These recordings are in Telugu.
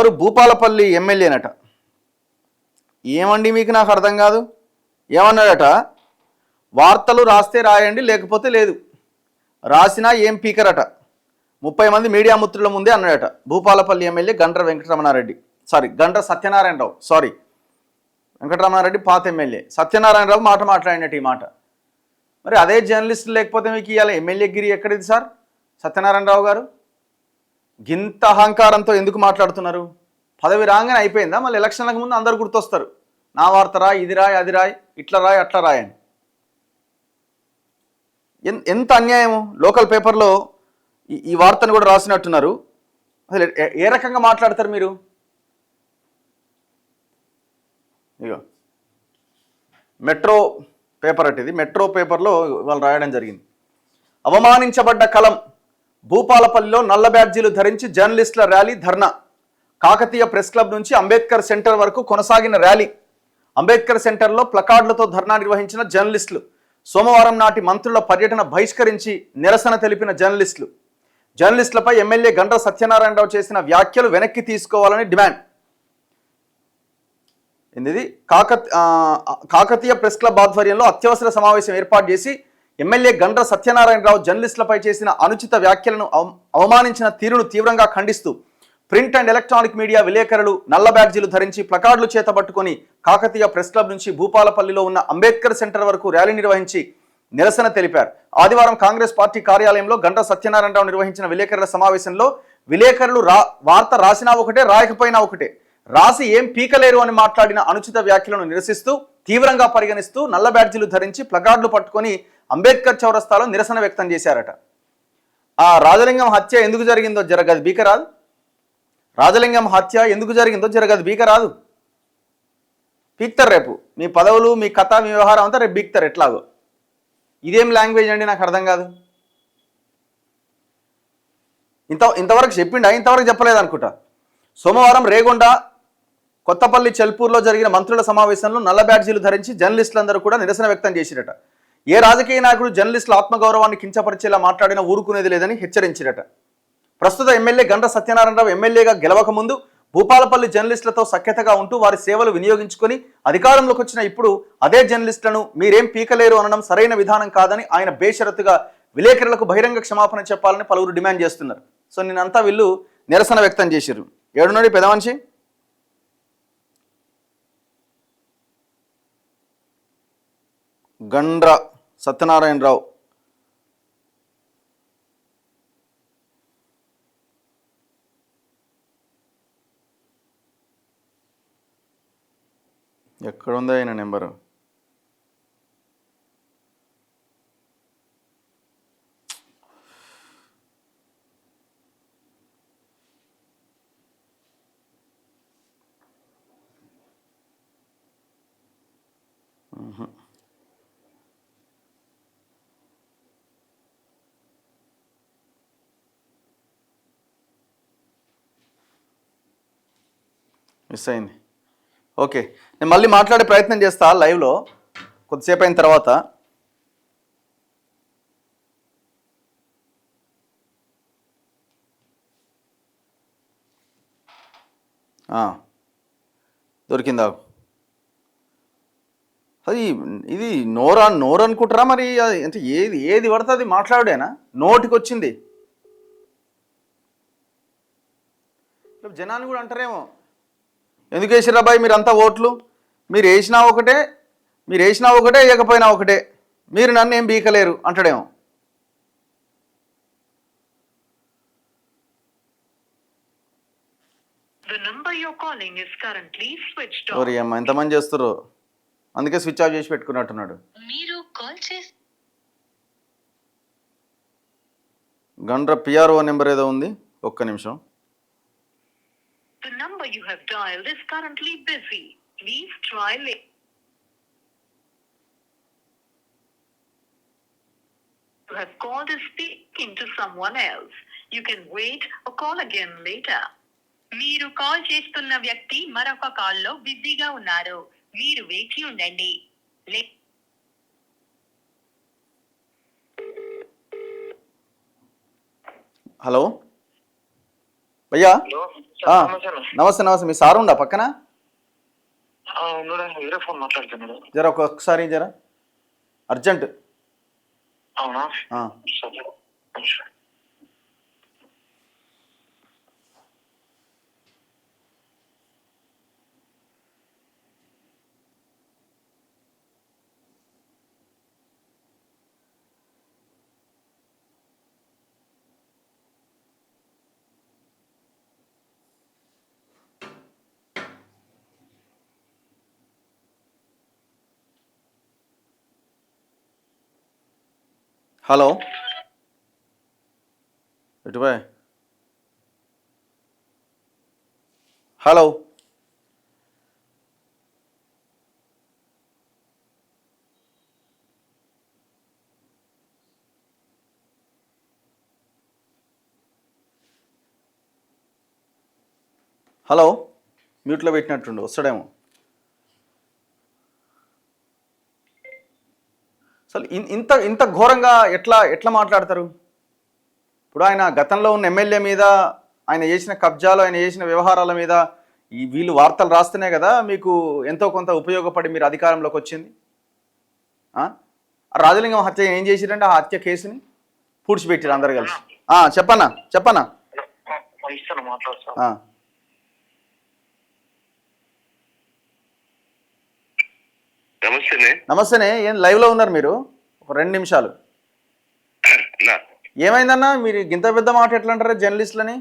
ఎవరు భూపాలపల్లి ఎమ్మెల్యేనట. ఏమండి మీకు నాకు అర్థం కాదు. ఏమన్నాడట, వార్తలు రాస్తే రాయండి లేకపోతే లేదు, రాసినా ఏం పీకరట. 30 మంది మీడియా మిత్రుల ముందే అన్నాడట భూపాలపల్లి ఎమ్మెల్యే గండ్ర సత్యనారాయణరావు. వెంకటరమణారెడ్డి పాత ఎమ్మెల్యే సత్యనారాయణరావు మాట్లాడినట్టు ఈ మాట. మరి అదే జర్నలిస్ట్ లేకపోతే మీకు ఇవాళ ఎమ్మెల్యే గిరి ఎక్కడిది సార్? సత్యనారాయణరావు గారు గింత అహంకారంతో ఎందుకు మాట్లాడుతున్నారు? పదవి రాగానే అయిపోయిందా? మళ్ళీ ఎలక్షన్లకు ముందు అందరు గుర్తొస్తారు, నా వార్త రాయి, ఇది రాయి, అది రాయి, ఇట్లా రాయి, అట్లా రాయని. ఎంత అన్యాయము. లోకల్ పేపర్లో ఈ వార్తను కూడా రాసినట్టున్నారు. అసలు ఏ రకంగా మాట్లాడతారు మీరు? ఇగో మెట్రో పేపర్ అటు, ఇది మెట్రో పేపర్లో వాళ్ళు రాయడం జరిగింది. అవమానించబడ్డ కలం, భూపాలపల్లిలో నల్ల బ్యాడ్జీలు ధరించి జర్నలిస్టుల ర్యాలీ, ధర్నా. కాకతీయ ప్రెస్ క్లబ్ నుంచి అంబేద్కర్ సెంటర్ వరకు కొనసాగిన ర్యాలీ. అంబేద్కర్ సెంటర్లో ప్లకార్డులతో ధర్నా నిర్వహించిన జర్నలిస్టులు. సోమవారం నాటి మంత్రుల పర్యటన బహిష్కరించి నిరసన తెలిపిన జర్నలిస్టులపై ఎమ్మెల్యే గండ్ర సత్యనారాయణరావు చేసిన వ్యాఖ్యలు వెనక్కి తీసుకోవాలని డిమాండ్. ఇది కాకతీయ ప్రెస్ క్లబ్ ఆధ్వర్యంలో అత్యవసర సమావేశం ఏర్పాటు చేసి ఎమ్మెల్యే గండ్ర సత్యనారాయణరావు జర్నలిస్టులపై చేసిన అనుచిత వ్యాఖ్యలను, అవమానించిన తీరును తీవ్రంగా ఖండిస్తూ ప్రింట్ అండ్ ఎలక్ట్రానిక్ మీడియా విలేకరులు నల్ల బ్యాడ్జీలు ధరించి ప్లకార్డులు చేతబట్టుకొని కాకతీయ ప్రెస్ క్లబ్ నుంచి భూపాలపల్లిలో ఉన్న అంబేద్కర్ సెంటర్ వరకు ర్యాలీ నిర్వహించి నిరసన తెలిపారు. ఆదివారం కాంగ్రెస్ పార్టీ కార్యాలయంలో గండ్ర సత్యనారాయణరావు నిర్వహించిన విలేకరుల సమావేశంలో విలేకరులు వార్త రాసినా ఒకటే, రాయకపోయినా ఒకటే, రాసి ఏం పీకలేరు అని మాట్లాడిన అనుచిత వ్యాఖ్యలను నిరసిస్తూ తీవ్రంగా పరిగణిస్తూ నల్ల బ్యాడ్జీలు ధరించి ప్లకార్డులు పట్టుకొని అంబేద్కర్ చౌరస్తాలో నిరసన వ్యక్తం చేశారట. ఆ రాజలింగం హత్య ఎందుకు జరిగిందో జరగదు బీకరాదు. రాజలింగం హత్య ఎందుకు జరిగిందో జరగదు బీకరాదు. పీక్తారు రేపు. మీ పదవులు, మీ కథ, మీ వ్యవహారం అంతా రేపు బీక్తారు ఎట్లాగో. ఇదేం లాంగ్వేజ్ అండి, నాకు అర్థం కాదు. ఇంతవరకు చెప్పిండా? ఇంతవరకు చెప్పలేదు అనుకుంటా. సోమవారం రేగొండ, కొత్తపల్లి, చెల్పూర్లో జరిగిన మంత్రుల సమావేశంలో నల్ల బ్యాడ్జీలు ధరించి జర్నలిస్టులందరూ కూడా నిరసన వ్యక్తం చేసిరట. ఏ రాజకీయ నాయకుడు జర్నలిస్టుల ఆత్మగౌరవాన్ని కించపరిచేలా మాట్లాడినా ఊరుకునేది లేదని హెచ్చరించిరట. ప్రస్తుత ఎమ్మెల్యే గండ్ర సత్యనారాయణరావు ఎమ్మెల్యేగా గెలవక ముందు భూపాలపల్లి జర్నలిస్టులతో సఖ్యతగా ఉంటూ వారి సేవలు వినియోగించుకొని అధికారంలోకి వచ్చిన ఇప్పుడు అదే జర్నలిస్టులను మీరేం పీకలేరు అనడం సరైన విధానం కాదని ఆయన బేషరతుగా విలేకరులకు బహిరంగ క్షమాపణ చెప్పాలని పలువురు డిమాండ్ చేస్తున్నారు. సో నిన్నంతా వీళ్ళు నిరసన వ్యక్తం చేశారు. ఏడున్నాడు పెద్ద మనిషి? గండ్ర సత్యనారాయణరావు. ఎక్కడుందో ఆయన నెంబరు? మిస్ అయింది. ఓకే, నేను మళ్ళీ మాట్లాడే ప్రయత్నం చేస్తా లైవ్లో కొద్దిసేపు అయిన తర్వాత. దొరికిందా? అది ఇది నోరు అనుకుంటారా మరి? అంటే ఏది పడుతుంది మాట్లాడేనా? నోటికి వచ్చింది. జనాన్ని కూడా అంటారేమో, ఎందుకు వేసిర్రా బాయ్ మీరంతా ఓట్లు, మీరు వేసినా ఒకటే, వేయకపోయినా ఒకటే, మీరు నన్ను ఏం బీకలేరు అంటాడేమో. ఓరి అమ్మ, ఎంతమంది చేస్తారు, అందుకే స్విచ్ ఆఫ్ చేసి పెట్టుకున్నట్టున్నాడు. గండ్ర పిఆర్ఓ నెంబర్ ఏదో ఉంది, ఒక్క నిమిషం. The number you have dialed is currently busy. Please try later. You have called is speaking to someone else. You can wait or call again later. మీరు కాల్ చేస్తున్న వ్యక్తి మరొక కాల్లో బిజీగా ఉన్నారు. మీరు వేచి ఉండండి. హలో భయ్యా, ఆ, నమస్తే అన్న. నమస్తే నమస్తే. మీ సార్ ఉండా పక్కన? ఉన్నాడు, వేరే ఫోన్ మాట్లాడుతున్నాడు. జర ఒక్కొక్కసారి జర అర్జెంట్. అవునా? ఆ. సరే. హలో, ఎటుబాయ్? హలో, హలో, మ్యూట్లో పెట్టినట్టుండు, వస్తాడేమో. అసలు ఇంత ఇంత ఘోరంగా ఎట్లా ఎట్లా మాట్లాడతారు? ఇప్పుడు ఆయన గతంలో ఉన్న ఎమ్మెల్యే మీద, ఆయన చేసిన కబ్జాలు, ఆయన చేసిన వ్యవహారాల మీద వీళ్ళు వార్తలు రాస్తేనే కదా మీకు ఎంతో కొంత ఉపయోగపడి మీరు అధికారంలోకి వచ్చింది. ఆ రాజలింగం హత్య ఏం చేసిరంటే ఆ హత్య కేసుని పూడ్చిపెట్టారు అందరు కలిసి. చెప్పన్నా చెప్పన్నా. ఇస్తాను, మాట్లాడతాను. నమస్తేనే. ఏం లైవ్లో ఉన్నారు మీరు? ఒక 2 నిమిషాలు. ఏమైందన్నా మీరు గింత పెద్ద మాట ఎట్లా అంటారా జర్నలిస్టులని?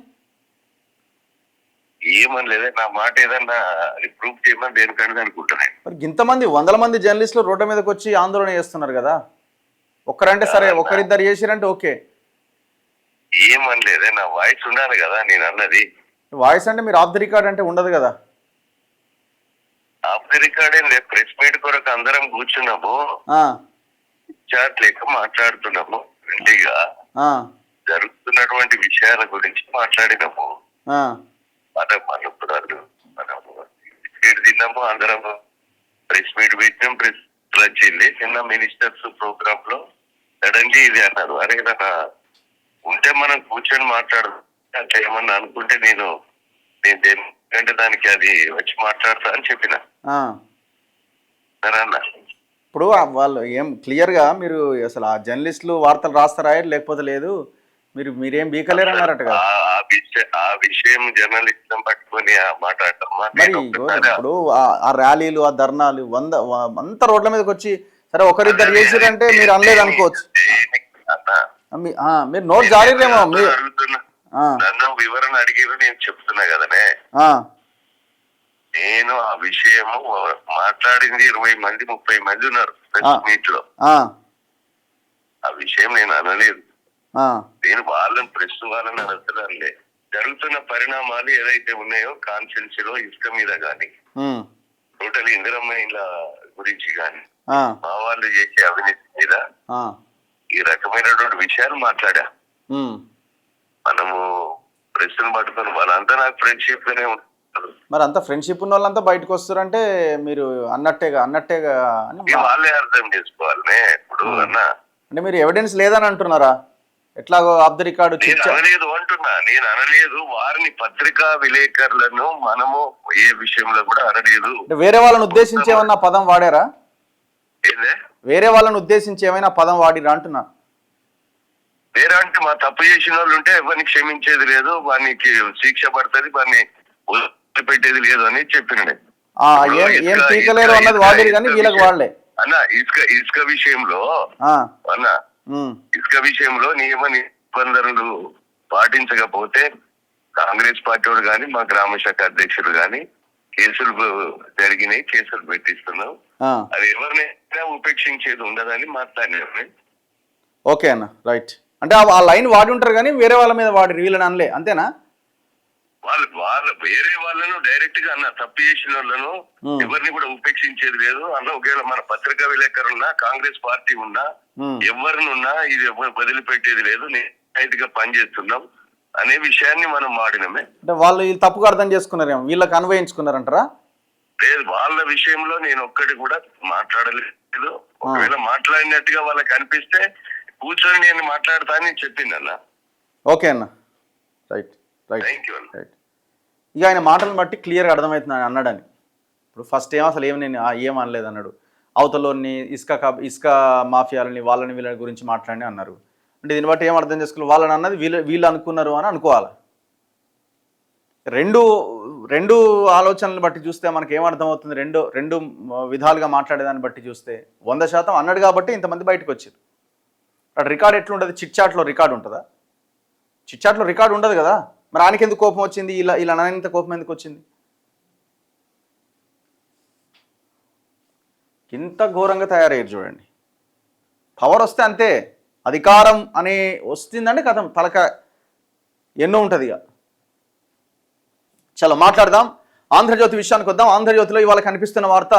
ఏమనలేదే, నా మాట ఏదన్నా ప్రూఫ్ చేయమని దేనికంటే అనుకుంటున్నాను. మరి ఇంతమంది 100ల మంది జర్నలిస్టులు రోడ్డు మీదకి వచ్చి ఆందోళన చేస్తున్నారు కదా. ఒక్కరంటే సరే, ఒకరిద్దరు చేసిరంటే ఓకే. ఏమనలేదే, నా వాయిస్ ఉండాలి కదా నేను అన్నది. వాయిస్ అంటే మీరు ఆఫ్ ది రికార్డ్ అంటే ఉండదు కదా. ఆఫ్ ది రికార్డ్ ఏం లేదు, ప్రెస్ మీట్ కొరకు అందరం కూర్చున్నాము, చాట్ లేక మాట్లాడుతున్నాము, ఫ్రెండ్లీగా జరుగుతున్నటువంటి విషయాల గురించి మాట్లాడినాము. మనము తిన్నాము, అందరం ప్రెస్ మీట్ పెట్టినాం, ప్రెస్ వచ్చింది. నిన్న మినిస్టర్స్ ప్రోగ్రామ్ లో సడన్లీ ఇది అన్నారు. అరే ఏదన్నా ఉంటే మనం కూర్చొని మాట్లాడదు, అట్లా ఏమన్నా అనుకుంటే నేను దేనికంటే దానికి అది వచ్చి మాట్లాడతా అని చెప్పిన. సరే అన్న. ఇప్పుడు వాళ్ళు ఏం క్లియర్గా మీరు అసలు ఆ జర్నలిస్టులు వార్తలు రాస్తారా లేకపోతే లేదు, మీరేం బీకలేరు అన్నారట కదా. ఆ విషయం జర్నలిస్టులను పట్టుకొని మాట్లాడతాం. ఇప్పుడు ఆ ర్యాలీలు, ఆ ధర్నాలు అంత రోడ్ల మీదకి వచ్చి సరే ఒకరిద్దరు చేసిరంటే మీరు అనలేదు అనుకోవచ్చు. మీరు నోట్ జారీరేమో. నన్ను వివరణ అడిగిరు, నేను చెప్తున్నా కదనే. నేను ఆ విషయము మాట్లాడింది 20 మంది 30 మంది ఉన్నారు ప్రెస్ మీట్ లో. ఆ విషయం నేను అనలేదు. నేను వాళ్ళని ప్రెస్ వాళ్ళని అడుగుతున్నానులే. జరుగుతున్న పరిణామాలు ఏదైతే ఉన్నాయో కాన్స్టిట్యున్సీలో ఇసుక మీద గాని, టోటల్ ఇందిరమ్మ ఇళ్ళ గురించి గాని, మా వాళ్ళు చేసే అవినీతి మీద ఈ రకమైనటువంటి విషయాలు మాట్లాడా. మనము ప్రెస్ పట్టుకొని వాళ్ళంతా నాకు ఫ్రెండ్షిప్ గానే ఉంటారు. మరి అంత ఫ్రెండ్షిప్ ఉన్న వాళ్ళంతా బయటకు వస్తారంటే మీరు అన్నట్టేగా అని వాళ్ళే అర్థం చేసుకోవాలి. ఇప్పుడు అన్నా అంటే మీరు ఎవిడెన్స్ లేదని అంటున్నారా? ఎట్లాగో ఆఫ్ ది రికార్డు అనలేదు అంటున్నా. నేను అనలేదు, వారిని పత్రికా విలేకరులను మనము ఏ విషయంలో కూడా అనలేదు. వేరే వాళ్ళని ఉద్దేశించి ఏమన్నా పదం వాడారా? ఏందే వేరే వాళ్ళని ఉద్దేశించి ఏమైనా పదం వాడిరా అంటున్నా. వేరే అంటే మా తప్పు చేసిన వాళ్ళు ఉంటే ఎవరిని క్షమించేది లేదు, వానికి శిక్ష పడుతుంది, వారిని వదిలిపెట్టేది లేదు అని చెప్పిన. ఏం పీకలేరు అన్నది వాడేది కానీ వీళ్ళకి వాళ్ళే. అన్న ఇసుక విషయంలో ఇసుక విషయంలో నియమ నిబంధనలు పాటించకపోతే కాంగ్రెస్ పార్టీ వాడు కానీ మా గ్రామ శాఖ అధ్యక్షుడు కానీ కేసులు జరిగినాయి, కేసులు పెట్టిస్తున్నాం. అది ఎవరినైనా ఉపేక్షించేది ఉండదని మాట్లాడినా. ఓకే అన్న, రైట్. అంటే ఆ లైన్ వాడి ఉంటారు కానీ వేరే వాళ్ళ మీద వాడి వీళ్ళని అనలే, అంతేనా? వాళ్ళు వేరే వాళ్ళను డైరెక్ట్ గా అన్న తప్పు చేసిన వాళ్ళను ఎవరిని కూడా ఉపేక్షించేది లేదు అన్న. ఒకవేళ మన పత్రికా విలేకరున్నా కాంగ్రెస్ పార్టీ ఉన్నా ఎవరినున్నా ఇది వదిలిపెట్టేది లేదు, నిజాయితీగా పనిచేస్తున్నాం అనే విషయాన్ని మనం వాడినమే. అంటే వాళ్ళు తప్పుగా అర్థం చేసుకున్నారేమో, వీళ్ళకి అన్వయించుకున్నారంటారా? లేదు, వాళ్ళ విషయంలో నేను ఒక్కటి కూడా మాట్లాడలేదు. ఒకవేళ మాట్లాడినట్టుగా వాళ్ళకి అనిపిస్తే కూర్చొని నేను మాట్లాడతా అని చెప్పింది అన్న. ఓకే అన్న, రైట్ రైట్. థ్యాంక్ యూ అన్న. రైట్. ఇక ఆయన మాటలను బట్టి క్లియర్గా అర్థమవుతుంది ఆయన అన్నాడని. ఇప్పుడు ఫస్ట్ ఏం అసలు నేను ఏం అనలేదు అన్నాడు. అవతలోని ఇసుక మాఫియాలని వాళ్ళని వీళ్ళని గురించి మాట్లాడి అన్నారు. అంటే దీన్ని బట్టి ఏం అర్థం చేసుకోవాలి, వాళ్ళని అన్నది వీళ్ళు అనుకున్నారు అని అనుకోవాలి. రెండు ఆలోచనలు బట్టి చూస్తే మనకి ఏమర్థమవుతుంది, రెండు విధాలుగా మాట్లాడేదాన్ని బట్టి చూస్తే 100% అన్నాడు కాబట్టి ఇంతమంది బయటకు వచ్చారు. అక్కడ రికార్డ్ ఎట్లుంటుంది, చిట్చాట్లో రికార్డు ఉంటుందా? చిట్చాట్లో రికార్డు ఉండదు కదా. మరి ఆయనకి ఎందుకు కోపం వచ్చింది, ఇలా అనంత కోపం ఎందుకు వచ్చింది? ఇంత ఘోరంగా తయారయ్యారు చూడండి. పవర్ వస్తే అంతే, అధికారం అనే వస్తుందండి కథం తలక ఎన్నో ఉంటుంది. ఇక చలో మాట్లాడదాం. ఆంధ్రజ్యోతి విషయానికి వద్దాం. ఆంధ్రజ్యోతిలో ఇవాళ కనిపిస్తున్న వార్త,